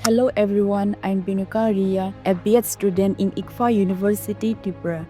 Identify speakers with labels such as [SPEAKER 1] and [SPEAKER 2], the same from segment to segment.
[SPEAKER 1] Hello everyone, I'm Binuka Ria, a BEd student in ICFA University, Tripura.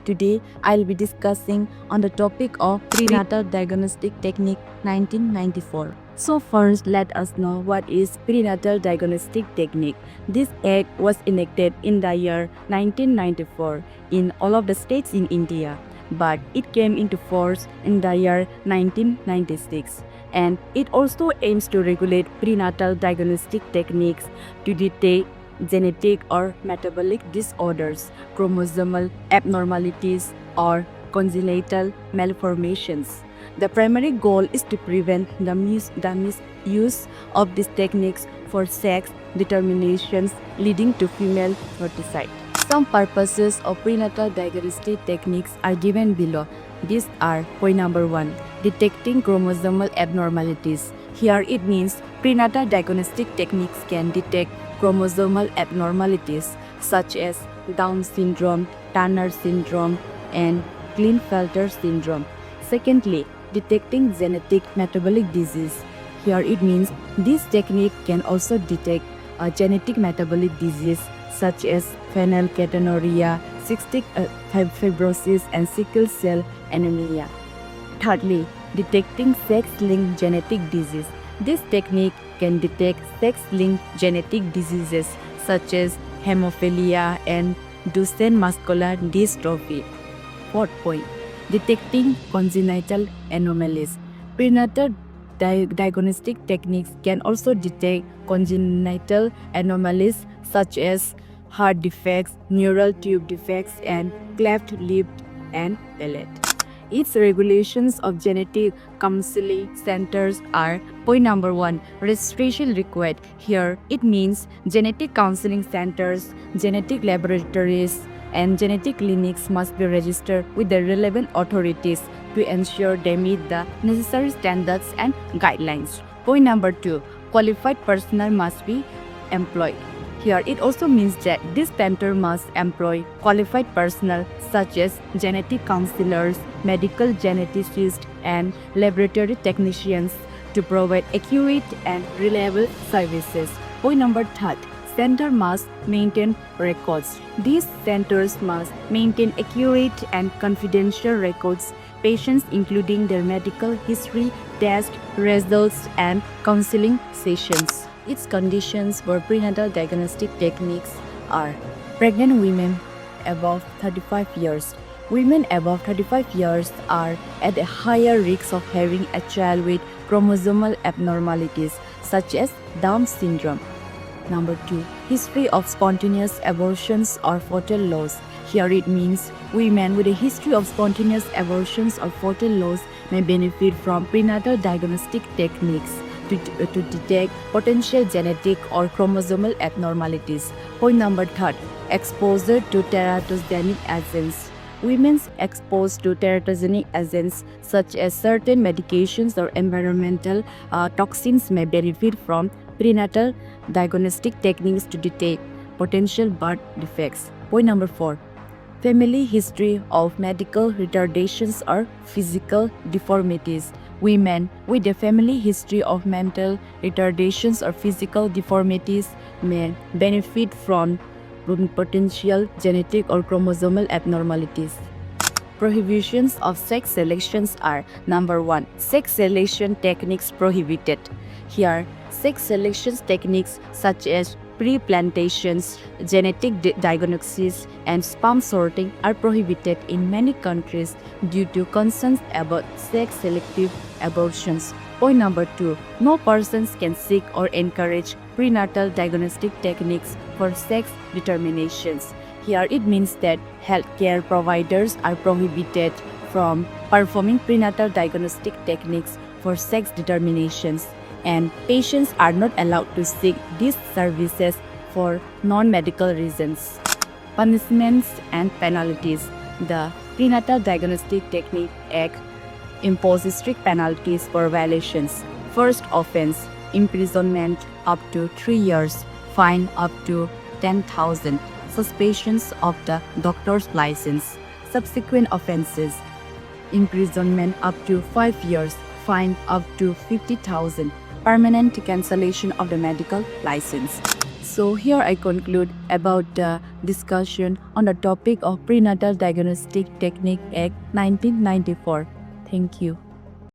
[SPEAKER 1] Today, I'll be discussing on the topic of prenatal diagnostic technique 1994. So first, let us know what is prenatal diagnostic technique. This act was enacted in the year 1994 in all of the states in India, but it came into force in the year 1996, and it also aims to regulate prenatal diagnostic techniques to detect genetic or metabolic disorders, chromosomal abnormalities, or congenital malformations. The primary goal is to prevent the misuse of these techniques for sex determinations leading to female fertility. Some purposes of prenatal diagnostic techniques are given below. These are point number 1, detecting chromosomal abnormalities. Here it means prenatal diagnostic techniques can detect chromosomal abnormalities such as Down syndrome, Turner syndrome, and Klinefelter syndrome. Secondly, detecting genetic metabolic disease. Here it means this technique can also detect a genetic metabolic disease such as phenylketonuria, cystic fibrosis, and sickle cell anemia. Thirdly, detecting sex-linked genetic disease. This technique can detect sex-linked genetic diseases such as hemophilia and Duchenne muscular dystrophy. Fourth point, detecting congenital anomalies. Prenatal diagnostic techniques can also detect congenital anomalies such as heart defects, neural tube defects, and cleft lip and palate. Its regulations of genetic counseling centers are point number 1, registration required. Here it means genetic counseling centers, genetic laboratories, and genetic clinics must be registered with the relevant authorities to ensure they meet the necessary standards and guidelines. Point number 2, qualified personnel must be employed. Here it also means that this center must employ qualified personnel such as genetic counselors, medical geneticists, and laboratory technicians to provide accurate and reliable services. Point number 3, center must maintain records. These centers must maintain accurate and confidential records, patients including their medical history, test results, and counseling sessions. Its conditions for prenatal diagnostic techniques are pregnant women above 35 years. Women above 35 years are at a higher risk of having a child with chromosomal abnormalities such as Down syndrome. Number 2, history of spontaneous abortions or fetal loss. Here it means women with a history of spontaneous abortions or fetal loss may benefit from prenatal diagnostic techniques to detect potential genetic or chromosomal abnormalities. Point number 3, exposure to teratogenic agents. Women exposed to teratogenic agents such as certain medications or environmental toxins may benefit from prenatal diagnostic techniques to detect potential birth defects. Point number 4, family history of medical retardations or physical deformities. Women with a family history of mental retardations or physical deformities may benefit from potential genetic or chromosomal abnormalities. Prohibitions of sex selections are: number 1, sex selection techniques prohibited. Here, sex selection techniques such as pre-plantations, genetic diagnosis, and sperm sorting are prohibited in many countries due to concerns about sex-selective abortions. Point number 2, no persons can seek or encourage prenatal diagnostic techniques for sex determinations. Here it means that healthcare providers are prohibited from performing prenatal diagnostic techniques for sex determinations, and patients are not allowed to seek these services for non-medical reasons. Punishments and penalties. The Prenatal Diagnostic Technique Act imposes strict penalties for violations. First offense, imprisonment up to 3 years, fine up to 10,000, suspensions of the doctor's license. Subsequent offenses, imprisonment up to 5 years, fine up to 50,000, permanent cancellation of the medical license. So here I conclude about the discussion on the topic of Prenatal Diagnostic Technique Act 1994. Thank you.